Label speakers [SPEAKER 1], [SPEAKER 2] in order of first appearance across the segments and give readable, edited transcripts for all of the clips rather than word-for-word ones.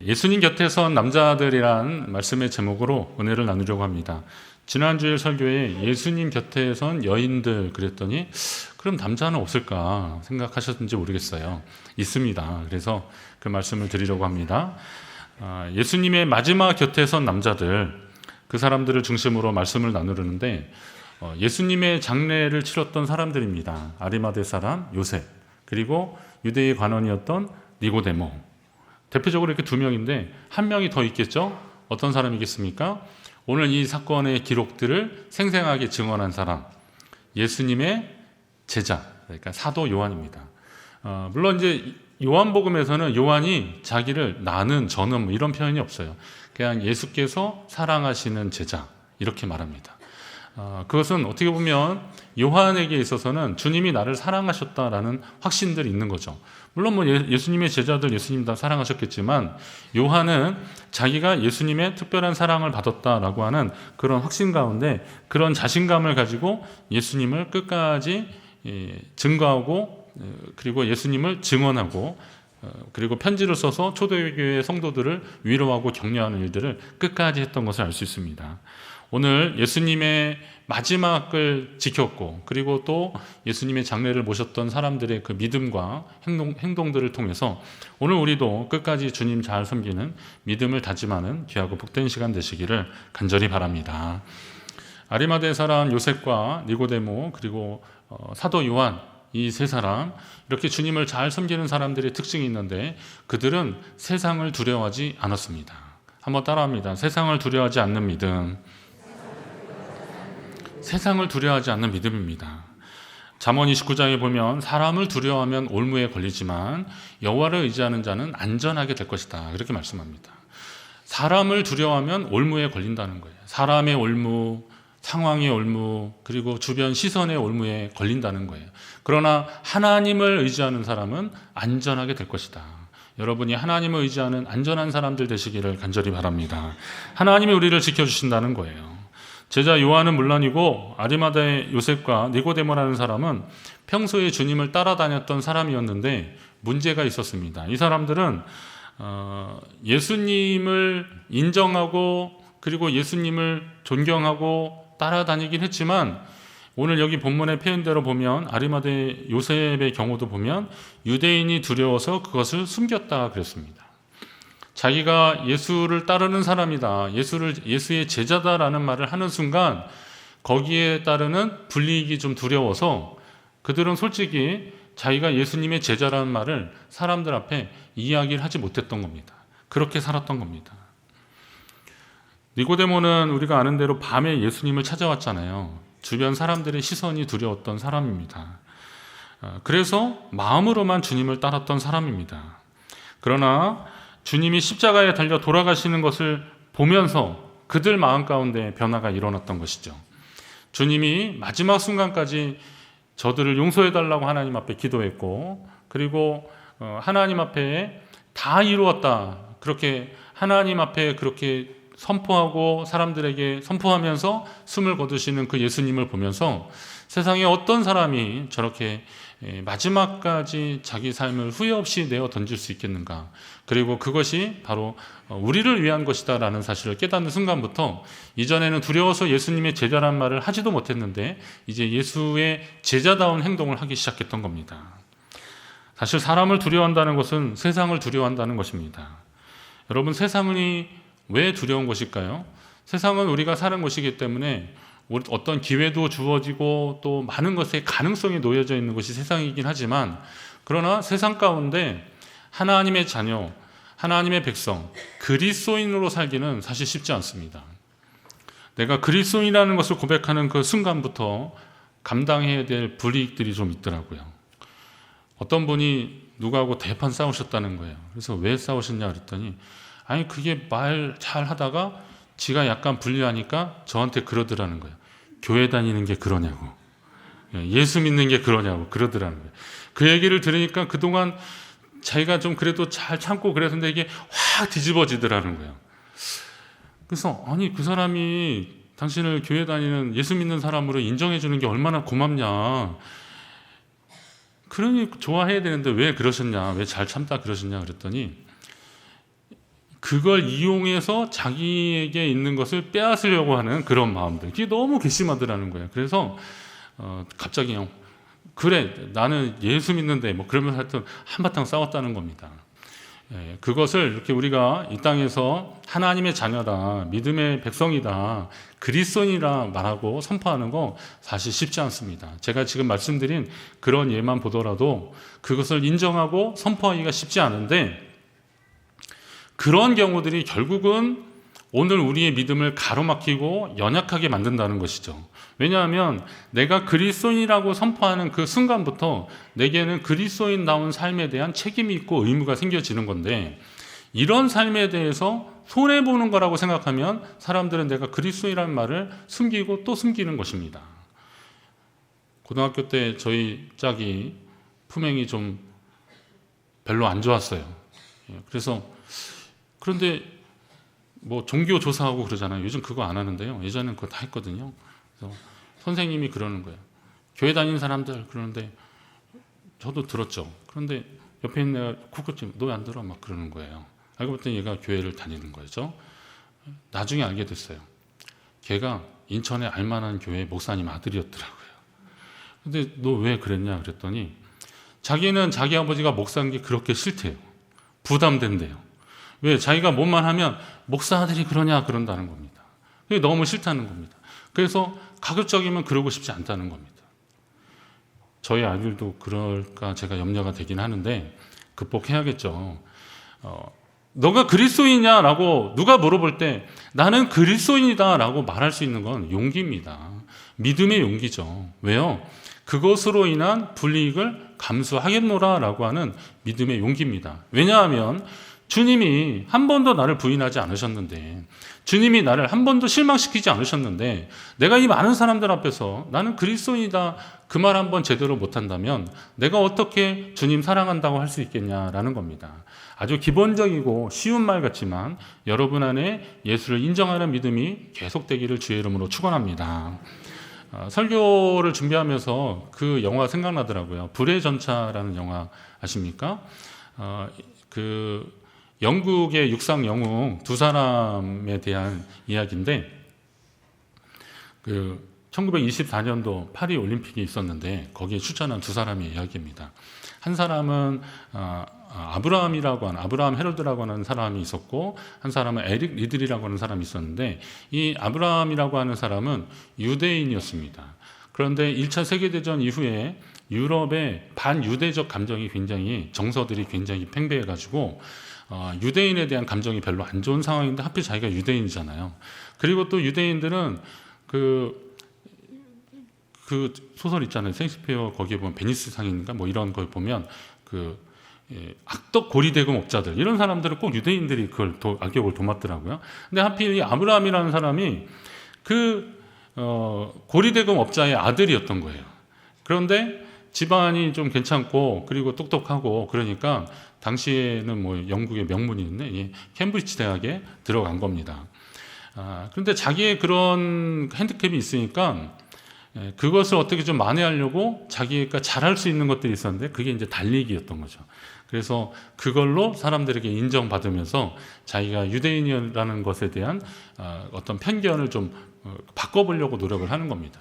[SPEAKER 1] 예수님 곁에 선 남자들이란 말씀의 제목으로 은혜를 나누려고 합니다. 지난주에 설교에 예수님 곁에 선 여인들 그랬더니 그럼 남자는 없을까 생각하셨는지 모르겠어요. 있습니다. 그래서 그 말씀을 드리려고 합니다. 예수님의 마지막 곁에 선 남자들, 그 사람들을 중심으로 말씀을 나누려는데 예수님의 장례를 치렀던 사람들입니다. 아리마대 사람 요셉, 그리고 유대의 관원이었던 니고데모. 대표적으로 이렇게 두 명인데 한 명이 더 있겠죠? 어떤 사람이겠습니까? 오늘 이 사건의 기록들을 생생하게 증언한 사람, 예수님의 제자, 그러니까 사도 요한입니다. 물론 이제 요한복음에서는 요한이 자기를 나는, 저는 뭐 이런 표현이 없어요. 그냥 예수께서 사랑하시는 제자 이렇게 말합니다. 그것은 어떻게 보면 요한에게 있어서는 주님이 나를 사랑하셨다라는 확신들이 있는 거죠. 물론 뭐 예수님의 제자들 예수님 다 사랑하셨겠지만 요한은 자기가 예수님의 특별한 사랑을 받았다라고 하는 그런 확신 가운데 그런 자신감을 가지고 예수님을 끝까지 증거하고 그리고 예수님을 증언하고 그리고 편지를 써서 초대교회 성도들을 위로하고 격려하는 일들을 끝까지 했던 것을 알 수 있습니다. 오늘 예수님의 마지막을 지켰고 그리고 또 예수님의 장례를 모셨던 사람들의 그 믿음과 행동들을 통해서 오늘 우리도 끝까지 주님 잘 섬기는 믿음을 다짐하는 귀하고 복된 시간 되시기를 간절히 바랍니다. 아리마대 사람 요셉과 니고데모 그리고 사도 요한, 이 세 사람, 이렇게 주님을 잘 섬기는 사람들의 특징이 있는데 그들은 세상을 두려워하지 않았습니다. 한번 따라합니다. 세상을 두려워하지 않는 믿음. 세상을 두려워하지 않는 믿음입니다. 잠언 29장에 보면 사람을 두려워하면 올무에 걸리지만 여호와를 의지하는 자는 안전하게 될 것이다. 그렇게 말씀합니다. 사람을 두려워하면 올무에 걸린다는 거예요. 사람의 올무, 상황의 올무, 그리고 주변 시선의 올무에 걸린다는 거예요. 그러나 하나님을 의지하는 사람은 안전하게 될 것이다. 여러분이 하나님을 의지하는 안전한 사람들 되시기를 간절히 바랍니다. 하나님이 우리를 지켜주신다는 거예요. 제자 요한은 물론이고 아리마다의 요셉과 니고데모라는 사람은 평소에 주님을 따라다녔던 사람이었는데 문제가 있었습니다. 이 사람들은 예수님을 인정하고 그리고 예수님을 존경하고 따라다니긴 했지만 오늘 여기 본문의 표현대로 보면 아리마대 요셉의 경우도 보면 유대인이 두려워서 그것을 숨겼다 그랬습니다. 자기가 예수를 따르는 사람이다, 예수의 제자다라는 말을 하는 순간 거기에 따르는 불이익이 좀 두려워서 그들은 솔직히 자기가 예수님의 제자라는 말을 사람들 앞에 이야기를 하지 못했던 겁니다. 그렇게 살았던 겁니다. 니고데모는 우리가 아는 대로 밤에 예수님을 찾아왔잖아요. 주변 사람들의 시선이 두려웠던 사람입니다. 그래서 마음으로만 주님을 따랐던 사람입니다. 그러나 주님이 십자가에 달려 돌아가시는 것을 보면서 그들 마음 가운데 변화가 일어났던 것이죠. 주님이 마지막 순간까지 저들을 용서해달라고 하나님 앞에 기도했고 그리고 하나님 앞에 다 이루었다 그렇게 하나님 앞에 그렇게 선포하고 사람들에게 선포하면서 숨을 거두시는 그 예수님을 보면서 세상에 어떤 사람이 저렇게 마지막까지 자기 삶을 후회 없이 내어 던질 수 있겠는가. 그리고 그것이 바로 우리를 위한 것이다 라는 사실을 깨닫는 순간부터 이전에는 두려워서 예수님의 제자란 말을 하지도 못했는데 이제 예수의 제자다운 행동을 하기 시작했던 겁니다. 사실 사람을 두려워한다는 것은 세상을 두려워한다는 것입니다. 여러분, 세상이 왜 두려운 것일까요? 세상은 우리가 사는 곳이기 때문에 어떤 기회도 주어지고 또 많은 것의 가능성이 놓여져 있는 것이 세상이긴 하지만 그러나 세상 가운데 하나님의 자녀, 하나님의 백성, 그리스도인으로 살기는 사실 쉽지 않습니다. 내가 그리스도인이라는 것을 고백하는 그 순간부터 감당해야 될 불이익들이 좀 있더라고요. 어떤 분이 누구하고 대판 싸우셨다는 거예요. 그래서 왜 싸우셨냐 그랬더니 아니 그게 말 잘 하다가 지가 약간 불리하니까 저한테 그러더라는 거예요. 교회 다니는 게 그러냐고, 예수 믿는 게 그러냐고 그러더라는 거예요. 그 얘기를 들으니까 그동안 자기가 좀 그래도 잘 참고 그랬는데 이게 확 뒤집어지더라는 거예요. 그래서 아니 그 사람이 당신을 교회 다니는 예수 믿는 사람으로 인정해 주는 게 얼마나 고맙냐, 그러니 좋아해야 되는데 왜 그러셨냐, 왜 잘 참다 그러셨냐 그랬더니 그걸 이용해서 자기에게 있는 것을 빼앗으려고 하는 그런 마음들, 그게 너무 괘씸하더라는 거예요. 그래서 갑자기 그래 나는 예수 믿는데 뭐 그러면서 하여튼 한바탕 싸웠다는 겁니다. 그것을 이렇게 우리가 이 땅에서 하나님의 자녀다, 믿음의 백성이다, 그리스도인이라 말하고 선포하는 거 사실 쉽지 않습니다. 제가 지금 말씀드린 그런 예만 보더라도 그것을 인정하고 선포하기가 쉽지 않은데, 그런 경우들이 결국은 오늘 우리의 믿음을 가로막히고 연약하게 만든다는 것이죠. 왜냐하면 내가 그리스도인이라고 선포하는 그 순간부터 내게는 그리스도인다운 삶에 대한 책임이 있고 의무가 생겨지는 건데, 이런 삶에 대해서 손해보는 거라고 생각하면 사람들은 내가 그리스도인이라는 말을 숨기고 또 숨기는 것입니다. 고등학교 때 저희 짝이 품행이 좀 별로 안 좋았어요. 그런데 뭐 종교 조사하고 그러잖아요. 요즘 그거 안 하는데요. 예전에는 그거 다 했거든요. 그래서 선생님이 그러는 거예요. 교회 다니는 사람들 그러는데 저도 들었죠. 그런데 옆에 있는 애가 쿡쿡 너 왜 안 들어? 막 그러는 거예요. 알고 봤더니 얘가 교회를 다니는 거죠. 나중에 알게 됐어요. 걔가 인천에 알만한 교회 목사님 아들이었더라고요. 근데 너 왜 그랬냐 그랬더니 자기는 자기 아버지가 목사인 게 그렇게 싫대요. 부담된대요. 왜? 자기가 뭐만 하면 목사 아들이 그러냐 그런다는 겁니다. 그게 너무 싫다는 겁니다. 그래서 가급적이면 그러고 싶지 않다는 겁니다. 저희 아들도 그럴까 제가 염려가 되긴 하는데 극복해야겠죠. 너가 그리스도인이냐라고 누가 물어볼 때 나는 그리스도인이다라고 말할 수 있는 건 용기입니다. 믿음의 용기죠. 왜요? 그것으로 인한 불이익을 감수하겠노라라고 하는 믿음의 용기입니다. 왜냐하면 주님이 한 번도 나를 부인하지 않으셨는데, 주님이 나를 한 번도 실망시키지 않으셨는데, 내가 이 많은 사람들 앞에서 나는 그리스도인이다 그 말 한 번 제대로 못한다면 내가 어떻게 주님 사랑한다고 할 수 있겠냐라는 겁니다. 아주 기본적이고 쉬운 말 같지만 여러분 안에 예수를 인정하는 믿음이 계속되기를 주의 이름으로 축원합니다. 설교를 준비하면서 그 영화 생각나더라고요. 불의 전차라는 영화 아십니까? 그 영국의 육상 영웅 두 사람에 대한 이야기인데, 그 1924년도 파리 올림픽이 있었는데 거기에 출전한 두 사람의 이야기입니다. 한 사람은 아브라함 헤럴드라고 하는 사람이 있었고, 한 사람은 에릭 리들이라고 하는 사람이 있었는데, 이 아브라함이라고 하는 사람은 유대인이었습니다. 그런데 1차 세계대전 이후에 유럽의 반유대적 감정이 굉장히, 정서들이 굉장히 팽배해가지고 유대인에 대한 감정이 별로 안 좋은 상황인데 하필 자기가 유대인이잖아요. 그리고 또 유대인들은 그 소설 있잖아요. 셰익스피어 거기에 보면 베니스 상인가 뭐 이런 걸 보면 악덕 고리대금 업자들, 이런 사람들은 꼭 유대인들이 그걸 악역을 도맡더라고요. 근데 하필 이 아브라함이라는 사람이 그 고리대금 업자의 아들이었던 거예요. 그런데 집안이 좀 괜찮고 그리고 똑똑하고 그러니까 당시에는 뭐 영국의 명문이 있네, 캠브리지 대학에 들어간 겁니다. 그런데 자기의 그런 핸디캡이 있으니까 그것을 어떻게 좀 만회하려고 자기가 잘할 수 있는 것들이 있었는데 그게 이제 달리기였던 거죠. 그래서 그걸로 사람들에게 인정받으면서 자기가 유대인이라는 것에 대한 어떤 편견을 좀 바꿔보려고 노력을 하는 겁니다.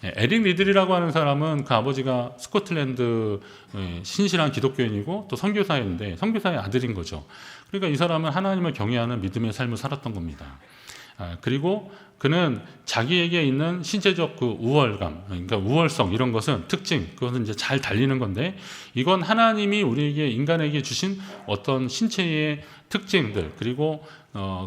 [SPEAKER 1] 에릭 리들이라고 하는 사람은 그 아버지가 스코틀랜드 신실한 기독교인이고 또 선교사였는데 선교사의 아들인 거죠. 그러니까 이 사람은 하나님을 경외하는 믿음의 삶을 살았던 겁니다. 그리고 그는 자기에게 있는 신체적 그 우월감, 그러니까 우월성, 이런 것은 특징, 그것은 이제 잘 달리는 건데, 이건 하나님이 우리에게, 인간에게 주신 어떤 신체의 특징들, 그리고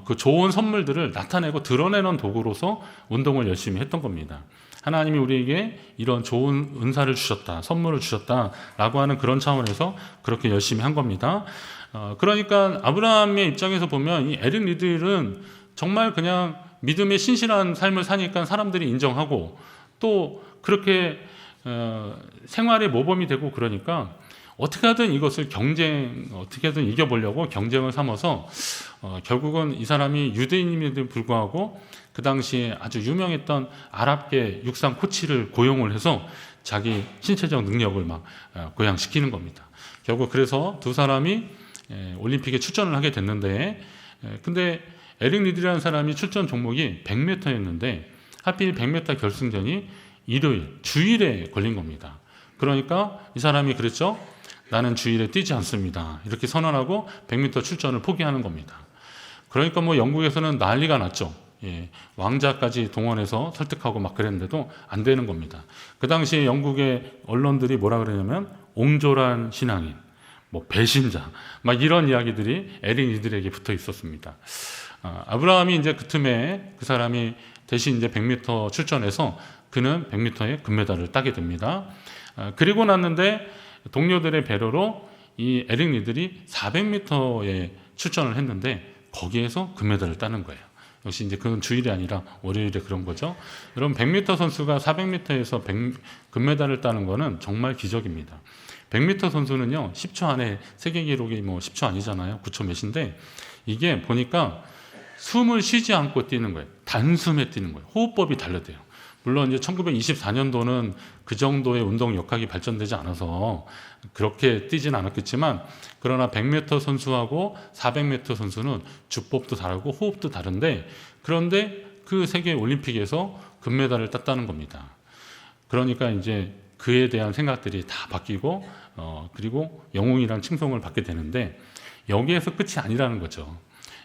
[SPEAKER 1] 그 좋은 선물들을 나타내고 드러내는 도구로서 운동을 열심히 했던 겁니다. 하나님이 우리에게 이런 좋은 은사를 주셨다, 선물을 주셨다라고 하는 그런 차원에서 그렇게 열심히 한 겁니다. 그러니까 아브라함의 입장에서 보면 이 에릭 리들은 정말 그냥 믿음의 신실한 삶을 사니까 사람들이 인정하고 또 그렇게 생활의 모범이 되고, 그러니까 어떻게 하든 이것을 어떻게든 이겨보려고 경쟁을 삼아서 결국은 이 사람이 유대인임에도 불구하고 그 당시에 아주 유명했던 아랍계 육상 코치를 고용을 해서 자기 신체적 능력을 막 고양시키는 겁니다. 결국 그래서 두 사람이 올림픽에 출전을 하게 됐는데 근데 에릭 리드라는 사람이 출전 종목이 100m였는데 하필 100m 결승전이 일요일, 주일에 걸린 겁니다. 그러니까 이 사람이 그랬죠. 나는 주일에 뛰지 않습니다. 이렇게 선언하고 100m 출전을 포기하는 겁니다. 그러니까 뭐 영국에서는 난리가 났죠. 왕자까지 동원해서 설득하고 막 그랬는데도 안 되는 겁니다. 그 당시에 영국의 언론들이 뭐라 그러냐면 옹졸한 신앙인, 뭐 배신자, 막 이런 이야기들이 에릭 리들에게 붙어 있었습니다. 아브라함이 이제 그 틈에 그 사람이 대신 이제 100m 출전해서 그는 100m에 금메달을 따게 됩니다. 그리고 났는데 동료들의 배려로 이 에릭 리들이 400m에 출전을 했는데 거기에서 금메달을 따는 거예요. 역시 이제 그건 주일이 아니라 월요일에 그런 거죠. 여러분 100m 선수가 400m에서 금메달을 따는 거는 정말 기적입니다. 100m 선수는요 10초 안에 세계 기록이 뭐 10초 아니잖아요. 9초 몇인데 이게 보니까 숨을 쉬지 않고 뛰는 거예요. 단숨에 뛰는 거예요. 호흡법이 달라져요. 물론 이제 1924년도는 그 정도의 운동 역학이 발전되지 않아서 그렇게 뛰진 않았겠지만 그러나 100m 선수하고 400m 선수는 주법도 다르고 호흡도 다른데 그런데 그 세계 올림픽에서 금메달을 땄다는 겁니다. 그러니까 이제 그에 대한 생각들이 다 바뀌고 그리고 영웅이라는 칭송을 받게 되는데 여기에서 끝이 아니라는 거죠.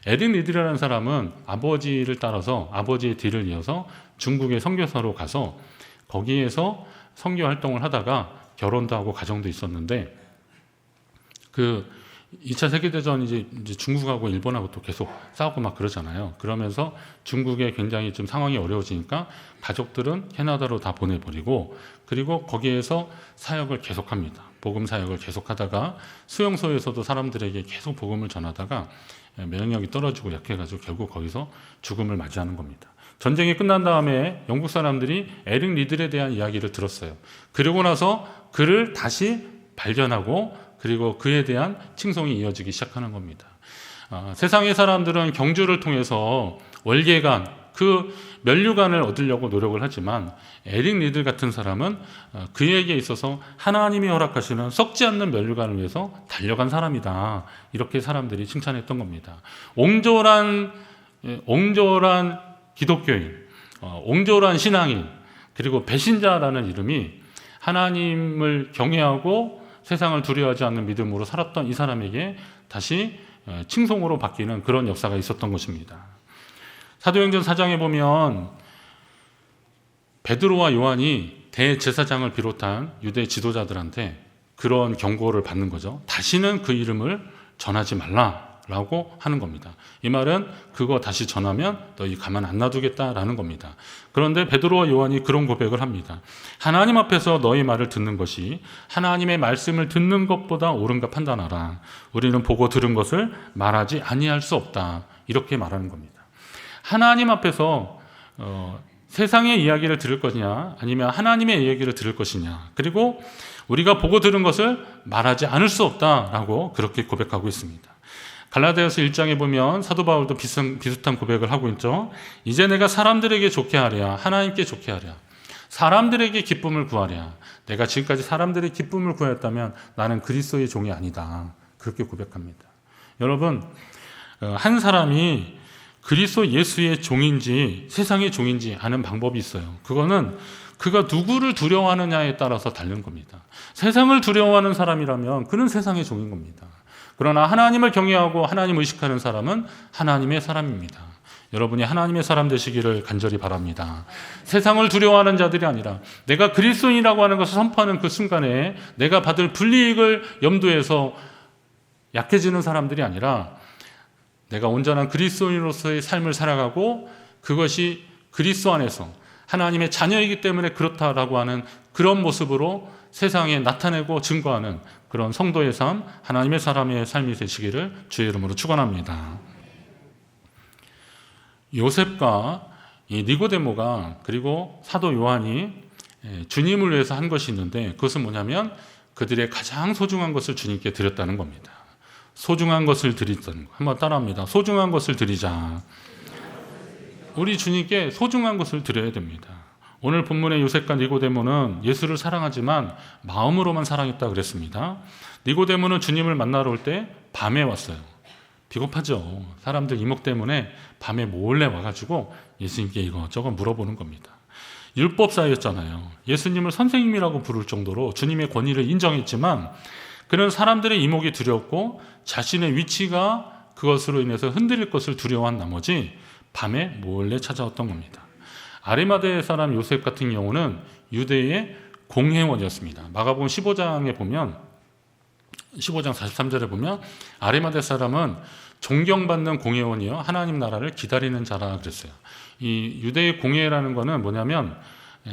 [SPEAKER 1] 에릭 리드라는 사람은 아버지를 따라서 아버지의 뒤를 이어서 중국의 선교사로 가서 거기에서 선교 활동을 하다가 결혼도 하고 가정도 있었는데 그 2차 세계대전 이제 중국하고 일본하고 또 계속 싸우고 막 그러잖아요. 그러면서 중국에 굉장히 좀 상황이 어려워지니까 가족들은 캐나다로 다 보내버리고 그리고 거기에서 사역을 계속합니다. 복음 사역을 계속하다가 수용소에서도 사람들에게 계속 복음을 전하다가 면역력이 떨어지고 약해가지고 결국 거기서 죽음을 맞이하는 겁니다. 전쟁이 끝난 다음에 영국 사람들이 에릭 리들에 대한 이야기를 들었어요. 그러고 나서 그를 다시 발견하고 그리고 그에 대한 칭송이 이어지기 시작하는 겁니다. 세상의 사람들은 경주를 통해서 월계관, 그 면류관을 얻으려고 노력을 하지만 에릭 리들 같은 사람은 그에게 있어서 하나님이 허락하시는 썩지 않는 면류관을 위해서 달려간 사람이다. 이렇게 사람들이 칭찬했던 겁니다. 옹졸한 기독교인, 옹졸한 신앙인, 그리고 배신자라는 이름이 하나님을 경외하고 세상을 두려워하지 않는 믿음으로 살았던 이 사람에게 다시 칭송으로 바뀌는 그런 역사가 있었던 것입니다. 사도행전 4장에 보면 베드로와 요한이 대제사장을 비롯한 유대 지도자들한테 그런 경고를 받는 거죠. 다시는 그 이름을 전하지 말라라고 하는 겁니다. 이 말은 그거 다시 전하면 너희 가만 안 놔두겠다라는 겁니다. 그런데 베드로와 요한이 그런 고백을 합니다. 하나님 앞에서 너희 말을 듣는 것이 하나님의 말씀을 듣는 것보다 옳은가 판단하라. 우리는 보고 들은 것을 말하지 아니할 수 없다. 이렇게 말하는 겁니다. 하나님 앞에서 세상의 이야기를 들을 것이냐 아니면 하나님의 이야기를 들을 것이냐 그리고 우리가 보고 들은 것을 말하지 않을 수 없다라고 그렇게 고백하고 있습니다. 갈라디아서 1장에 보면 사도 바울도 비슷한 고백을 하고 있죠. 이제 내가 사람들에게 좋게 하랴 하나님께 좋게 하랴 사람들에게 기쁨을 구하랴 내가 지금까지 사람들의 기쁨을 구하였다면 나는 그리스도의 종이 아니다. 그렇게 고백합니다. 여러분 한 사람이 그리스도 예수의 종인지 세상의 종인지 아는 방법이 있어요. 그거는 그가 누구를 두려워하느냐에 따라서 다른 겁니다. 세상을 두려워하는 사람이라면 그는 세상의 종인 겁니다. 그러나 하나님을 경외하고 하나님 의식하는 사람은 하나님의 사람입니다. 여러분이 하나님의 사람 되시기를 간절히 바랍니다. 세상을 두려워하는 자들이 아니라 내가 그리스도인이라고 하는 것을 선포하는 그 순간에 내가 받을 불이익을 염두해서 약해지는 사람들이 아니라 내가 온전한 그리스도인으로서의 삶을 살아가고 그것이 그리스도 안에서 하나님의 자녀이기 때문에 그렇다라고 하는 그런 모습으로 세상에 나타내고 증거하는 그런 성도의 삶, 하나님의 사람의 삶이 되시기를 주의 이름으로 축원합니다. 요셉과 이 니고데모가 그리고 사도 요한이 주님을 위해서 한 것이 있는데 그것은 뭐냐면 그들의 가장 소중한 것을 주님께 드렸다는 겁니다. 소중한 것을 드리자는 거. 한번 따라합니다. 소중한 것을 드리자. 우리 주님께 소중한 것을 드려야 됩니다. 오늘 본문의 요셉과 니고데모는 예수를 사랑하지만 마음으로만 사랑했다 그랬습니다. 니고데모는 주님을 만나러 올 때 밤에 왔어요. 비겁하죠. 사람들 이목 때문에 밤에 몰래 와가지고 예수님께 이것저것 물어보는 겁니다. 율법사였잖아요. 예수님을 선생님이라고 부를 정도로 주님의 권위를 인정했지만 그는 사람들의 이목이 두렵고 자신의 위치가 그것으로 인해서 흔들릴 것을 두려워한 나머지 밤에 몰래 찾아왔던 겁니다. 아리마대 사람 요셉 같은 경우는 유대의 공회원이었습니다. 마가복음 15장에 보면 15장 43절에 보면 아리마대 사람은 존경받는 공회원이요 하나님 나라를 기다리는 자라 그랬어요. 이 유대의 공회라는 거는 뭐냐면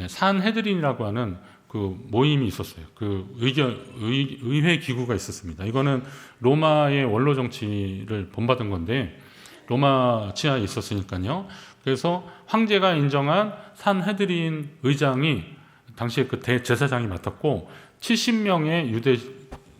[SPEAKER 1] 산헤드린이라고 하는 그 모임이 있었어요. 그 의회 기구가 있었습니다. 이거는 로마의 원로 정치를 본받은 건데 로마 치하에 있었으니까요. 그래서 황제가 인정한 산헤드린 의장이 당시에 그 대제사장이 맡았고 70명의 유대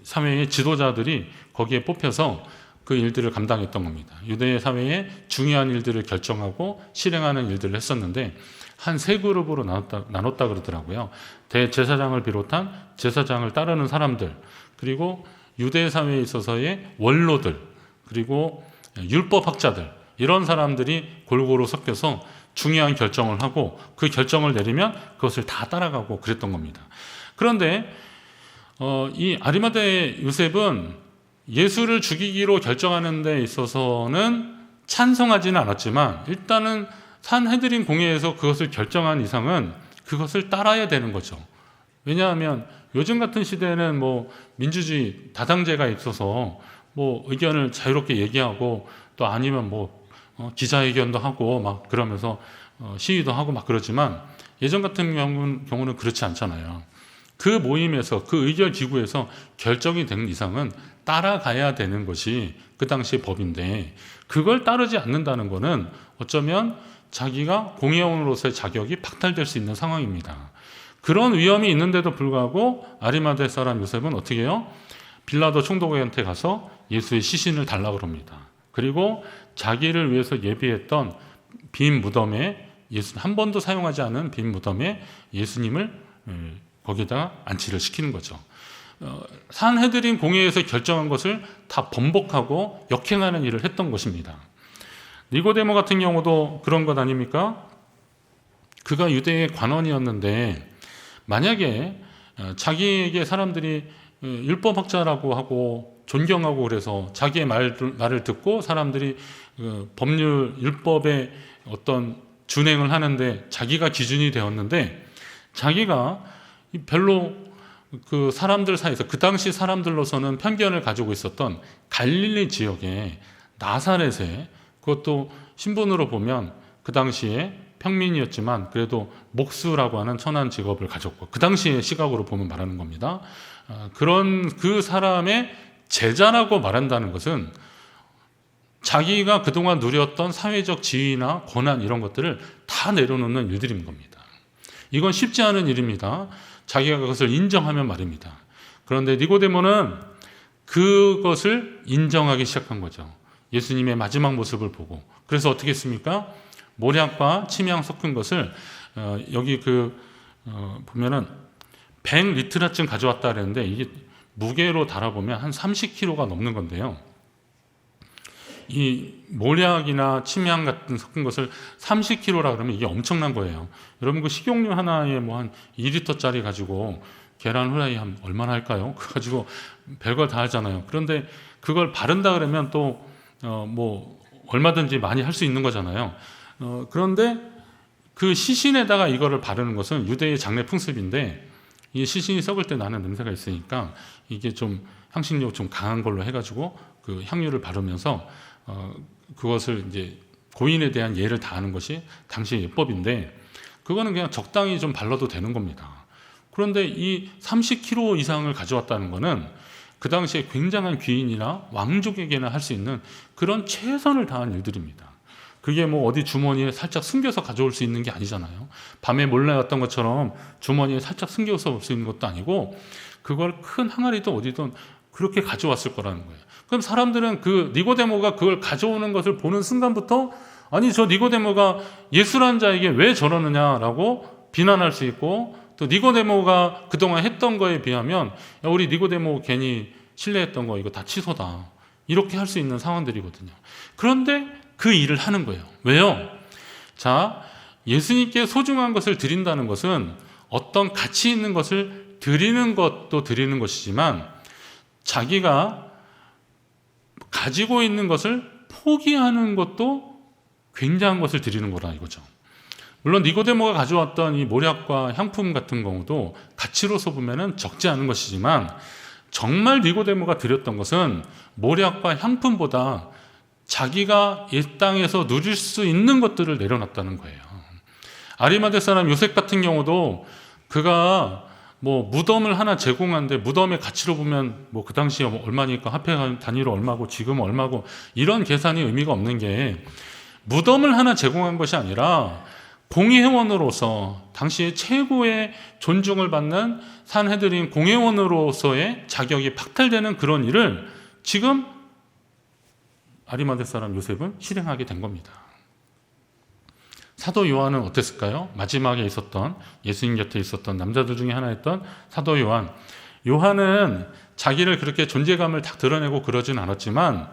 [SPEAKER 1] 사회의 지도자들이 거기에 뽑혀서 그 일들을 감당했던 겁니다. 유대 사회의 중요한 일들을 결정하고 실행하는 일들을 했었는데 한 세 그룹으로 나눴다 그러더라고요. 대제사장을 비롯한 제사장을 따르는 사람들, 그리고 유대 사회에 있어서의 원로들, 그리고 율법학자들, 이런 사람들이 골고루 섞여서 중요한 결정을 하고 그 결정을 내리면 그것을 다 따라가고 그랬던 겁니다. 그런데 이 아리마대 요셉은 예수를 죽이기로 결정하는 데 있어서는 찬성하지는 않았지만 일단은 산헤드린 공회에서 그것을 결정한 이상은 그것을 따라야 되는 거죠. 왜냐하면 요즘 같은 시대에는 뭐 민주주의 다당제가 있어서 뭐 의견을 자유롭게 얘기하고 또 아니면 뭐 기자회견도 하고 막 그러면서 시위도 하고 막 그러지만 예전 같은 경우는 그렇지 않잖아요. 그 모임에서 그 의결 기구에서 결정이 된 이상은 따라가야 되는 것이 그 당시의 법인데 그걸 따르지 않는다는 것은 어쩌면 자기가 공회원으로서의 자격이 박탈될 수 있는 상황입니다. 그런 위험이 있는데도 불구하고 아리마대 사람 요셉은 어떻게 해요? 빌라도 총독한테 가서 예수의 시신을 달라고 합니다. 그리고 자기를 위해서 예비했던 빈 무덤에 한 번도 사용하지 않은 빈 무덤에 예수님을 거기다가 안치를 시키는 거죠. 산헤드린 공회에서 결정한 것을 다 번복하고 역행하는 일을 했던 것입니다. 니고데모 같은 경우도 그런 것 아닙니까? 그가 유대의 관원이었는데 만약에 자기에게 사람들이 율법학자라고 하고 존경하고 그래서 자기의 말을 듣고 사람들이 법률, 율법의 어떤 준행을 하는데 자기가 기준이 되었는데 자기가 별로 그 사람들 사이에서 그 당시 사람들로서는 편견을 가지고 있었던 갈릴리 지역의 나사렛에 그것도 신분으로 보면 그 당시에 평민이었지만 그래도 목수라고 하는 천한 직업을 가졌고 그 당시의 시각으로 보면 말하는 겁니다. 그런 그 사람의 제자라고 말한다는 것은 자기가 그동안 누렸던 사회적 지위나 권한 이런 것들을 다 내려놓는 일들인 겁니다. 이건 쉽지 않은 일입니다. 자기가 그것을 인정하면 말입니다. 그런데 니고데모는 그것을 인정하기 시작한 거죠. 예수님의 마지막 모습을 보고. 그래서 어떻게 했습니까? 모략과 침향 섞은 것을 여기 보면은 100리트라쯤 가져왔다 그랬는데 이게 무게로 달아보면 한 30kg가 넘는 건데요. 이 모략이나 침향 같은 섞은 것을 30kg라 그러면 이게 엄청난 거예요. 여러분 그 식용유 하나에 뭐 한 2리터짜리 가지고 계란 후라이 한 얼마나 할까요? 그거 가지고 별걸 다 하잖아요. 그런데 그걸 바른다 그러면 또 뭐 얼마든지 많이 할 수 있는 거잖아요. 그런데 그 시신에다가 이거를 바르는 것은 유대의 장례 풍습인데 이 시신이 썩을 때 나는 냄새가 있으니까 이게 좀 향신료 좀 강한 걸로 해가지고 그 향유를 바르면서 그것을 이제 고인에 대한 예를 다하는 것이 당시의 예법인데 그거는 그냥 적당히 좀 발라도 되는 겁니다. 그런데 이 30kg 이상을 가져왔다는 것은 그 당시에 굉장한 귀인이나 왕족에게나 할 수 있는 그런 최선을 다한 일들입니다. 그게 뭐 어디 주머니에 살짝 숨겨서 가져올 수 있는 게 아니잖아요. 밤에 몰래 왔던 것처럼 주머니에 살짝 숨겨서 올 수 있는 것도 아니고 그걸 큰 항아리도 어디든 그렇게 가져왔을 거라는 거예요. 그럼 사람들은 그 니고데모가 그걸 가져오는 것을 보는 순간부터 아니 저 니고데모가 예수라는 자에게 왜 저러느냐라고 비난할 수 있고 또 니고데모가 그동안 했던 거에 비하면 야, 우리 니고데모 괜히 신뢰했던 거 이거 다 취소다. 이렇게 할 수 있는 상황들이거든요. 그런데 그 일을 하는 거예요. 왜요? 자, 예수님께 소중한 것을 드린다는 것은 어떤 가치 있는 것을 드리는 것도 드리는 것이지만 자기가 가지고 있는 것을 포기하는 것도 굉장한 것을 드리는 거라 이거죠. 물론 니고데모가 가져왔던 이 모략과 향품 같은 경우도 가치로서 보면은 적지 않은 것이지만 정말 니고데모가 드렸던 것은 모략과 향품보다 자기가 이 땅에서 누릴 수 있는 것들을 내려놨다는 거예요. 아리마대 사람 요셉 같은 경우도 그가 뭐 무덤을 하나 제공하는데 무덤의 가치로 보면 뭐 그 당시에 얼마니까 화폐 단위로 얼마고 지금 얼마고 이런 계산이 의미가 없는 게 무덤을 하나 제공한 것이 아니라 공회원으로서 당시에 최고의 존중을 받는 산헤드린 공회원으로서의 자격이 박탈되는 그런 일을 지금 아리마대 사람 요셉은 실행하게 된 겁니다. 사도 요한은 어땠을까요? 마지막에 있었던 예수님 곁에 있었던 남자들 중에 하나였던 사도 요한. 요한은 자기를 그렇게 존재감을 딱 드러내고 그러진 않았지만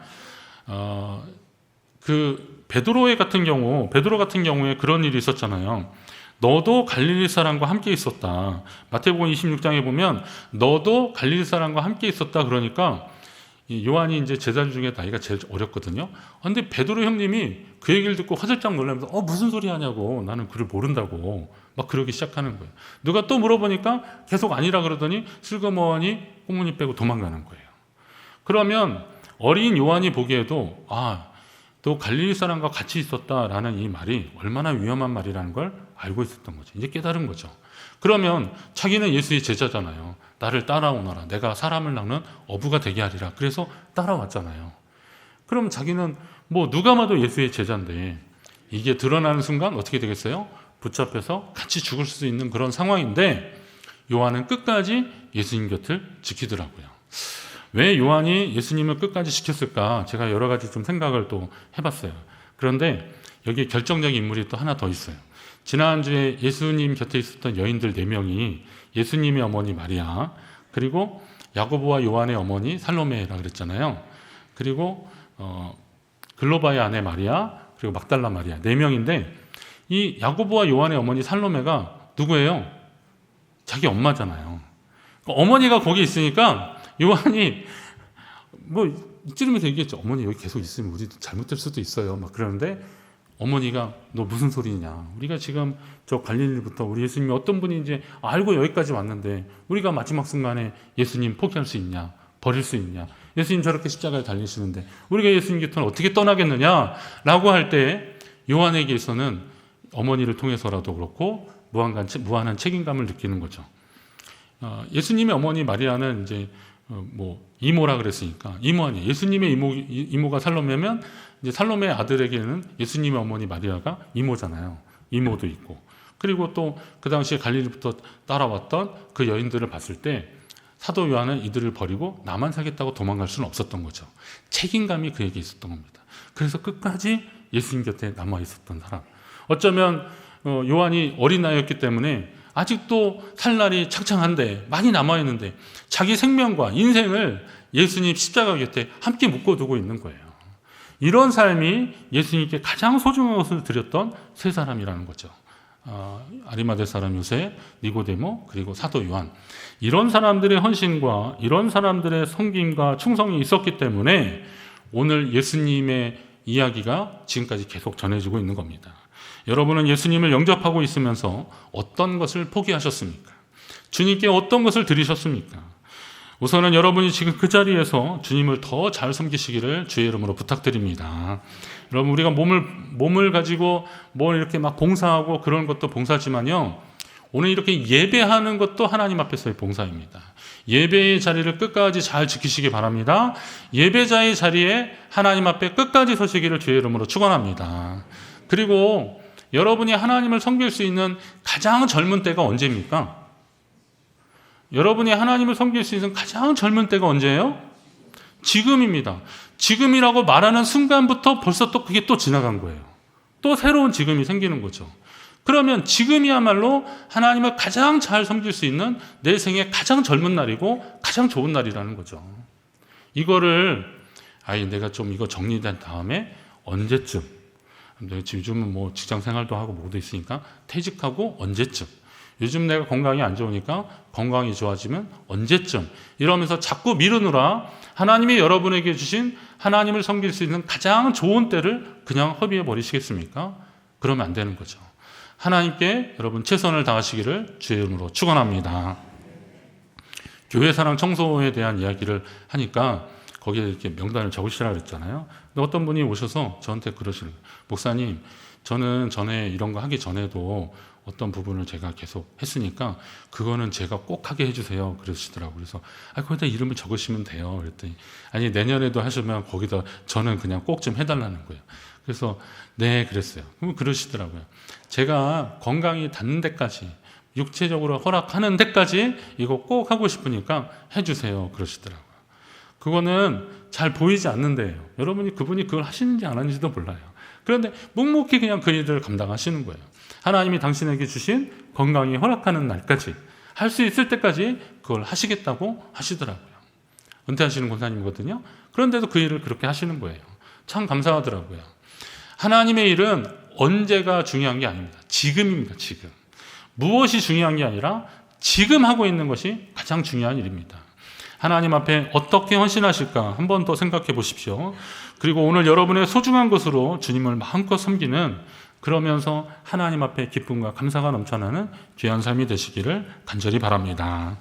[SPEAKER 1] 그 베드로 같은 경우에 그런 일이 있었잖아요. 너도 갈릴리 사람과 함께 있었다. 마태복음 26장에 보면 너도 갈릴리 사람과 함께 있었다. 그러니까 요한이 이제 제자들 중에 나이가 제일 어렸거든요. 근데 베드로 형님이 그 얘기를 듣고 화들짝 놀라면서 무슨 소리 하냐고, 나는 그를 모른다고 막 그러기 시작하는 거예요. 누가 또 물어보니까 계속 아니라 그러더니 슬그머니 꽁무니 빼고 도망가는 거예요. 그러면 어린 요한이 보기에도 또 갈릴리 사람과 같이 있었다라는 이 말이 얼마나 위험한 말이라는 걸 알고 있었던 거죠. 이제 깨달은 거죠. 그러면 자기는 예수의 제자잖아요. 나를 따라오너라. 내가 사람을 낚는 어부가 되게 하리라. 그래서 따라왔잖아요. 그럼 자기는 뭐 누가 봐도 예수의 제자인데 이게 드러나는 순간 어떻게 되겠어요? 붙잡혀서 같이 죽을 수 있는 그런 상황인데 요한은 끝까지 예수님 곁을 지키더라고요. 왜 요한이 예수님을 끝까지 지켰을까? 제가 여러 가지 좀 생각을 또 해봤어요. 그런데 여기 결정적인 인물이 또 하나 더 있어요. 지난주에 예수님 곁에 있었던 여인들 4명이 예수님의 어머니 마리아, 그리고 야고보와 요한의 어머니 살로메라 그랬잖아요. 그리고 글로바의 아내 마리아, 그리고 막달라 마리아 4명인데 이 야고보와 요한의 어머니 살로메가 누구예요? 자기 엄마잖아요. 어머니가 거기 있으니까 요한이 뭐 찌르면서 얘기했죠. 어머니 여기 계속 있으면 우리도 잘못될 수도 있어요. 막 그러는데 어머니가 너 무슨 소리냐? 우리가 지금 저 갈릴리부터 우리 예수님이 어떤 분인지 알고 여기까지 왔는데 우리가 마지막 순간에 예수님 포기할 수 있냐? 버릴 수 있냐? 예수님 저렇게 십자가에 달리시는데 우리가 예수님 곁을 어떻게 떠나겠느냐? 라고 할 때 요한에게서는 어머니를 통해서라도 그렇고 무한한 책임감을 느끼는 거죠. 예수님의 어머니 마리아는 이제 뭐 이모라 그랬으니까 이모 아니에요. 예수님의 이모가 살로메면 이제 살로메의 아들에게는 예수님의 어머니 마리아가 이모잖아요. 이모도 있고. 그리고 또 그 당시에 갈릴리부터 따라왔던 그 여인들을 봤을 때 사도 요한은 이들을 버리고 나만 살겠다고 도망갈 수는 없었던 거죠. 책임감이 그에게 있었던 겁니다. 그래서 끝까지 예수님 곁에 남아 있었던 사람. 어쩌면 요한이 어린 나이였기 때문에 아직도 살 날이 창창한데 많이 남아있는데 자기 생명과 인생을 예수님 십자가 곁에 함께 묶어두고 있는 거예요. 이런 삶이 예수님께 가장 소중한 것을 드렸던 세 사람이라는 거죠. 아리마대 사람 요셉, 니고데모, 그리고 사도 요한. 이런 사람들의 헌신과 이런 사람들의 섬김과 충성이 있었기 때문에 오늘 예수님의 이야기가 지금까지 계속 전해지고 있는 겁니다. 여러분은 예수님을 영접하고 있으면서 어떤 것을 포기하셨습니까? 주님께 어떤 것을 드리셨습니까? 우선은 여러분이 지금 그 자리에서 주님을 더 잘 섬기시기를 주의 이름으로 부탁드립니다. 여러분, 우리가 몸을 가지고 뭘 이렇게 막 봉사하고 그런 것도 봉사지만요, 오늘 이렇게 예배하는 것도 하나님 앞에서의 봉사입니다. 예배의 자리를 끝까지 잘 지키시기 바랍니다. 예배자의 자리에 하나님 앞에 끝까지 서시기를 주의 이름으로 축원합니다. 그리고 여러분이 하나님을 섬길 수 있는 가장 젊은 때가 언제입니까? 여러분이 하나님을 섬길 수 있는 가장 젊은 때가 언제예요? 지금입니다. 지금이라고 말하는 순간부터 벌써 또 그게 또 지나간 거예요. 또 새로운 지금이 생기는 거죠. 그러면 지금이야말로 하나님을 가장 잘 섬길 수 있는 내 생의 가장 젊은 날이고 가장 좋은 날이라는 거죠. 이거를 아이 내가 좀 이거 정리된 다음에 언제쯤, 내가 요즘은 뭐 직장 생활도 하고 뭐도 있으니까 퇴직하고 언제쯤, 요즘 내가 건강이 안 좋으니까 건강이 좋아지면 언제쯤, 이러면서 자꾸 미루느라 하나님이 여러분에게 주신 하나님을 섬길 수 있는 가장 좋은 때를 그냥 허비해 버리시겠습니까? 그러면 안 되는 거죠. 하나님께 여러분 최선을 다하시기를 주의 이름으로 축원합니다. 교회사랑 청소에 대한 이야기를 하니까 거기에 이렇게 명단을 적으시라고 그랬잖아요. 근데 어떤 분이 오셔서 저한테 그러시는 거예요. 목사님, 저는 전에 이런 거 하기 전에도 어떤 부분을 제가 계속 했으니까 그거는 제가 꼭 하게 해주세요. 그러시더라고요. 그래서 거기다 이름을 적으시면 돼요. 그랬더니 아니 내년에도 하시면 거기다 저는 그냥 꼭 좀 해달라는 거예요. 그래서 네 그랬어요. 그럼 그러시더라고요. 제가 건강이 닿는 데까지, 육체적으로 허락하는 데까지 이거 꼭 하고 싶으니까 해주세요. 그러시더라고요. 그거는 잘 보이지 않는데요. 여러분이 그분이 그걸 하시는지 안 하는지도 몰라요. 그런데 묵묵히 그냥 그 일을 감당하시는 거예요. 하나님이 당신에게 주신 건강이 허락하는 날까지, 할 수 있을 때까지 그걸 하시겠다고 하시더라고요. 은퇴하시는 권사님이거든요. 그런데도 그 일을 그렇게 하시는 거예요. 참 감사하더라고요. 하나님의 일은 언제가 중요한 게 아닙니다. 지금입니다. 지금. 무엇이 중요한 게 아니라 지금 하고 있는 것이 가장 중요한 일입니다. 하나님 앞에 어떻게 헌신하실까 한번 더 생각해 보십시오. 그리고 오늘 여러분의 소중한 것으로 주님을 마음껏 섬기는, 그러면서 하나님 앞에 기쁨과 감사가 넘쳐나는 귀한 삶이 되시기를 간절히 바랍니다.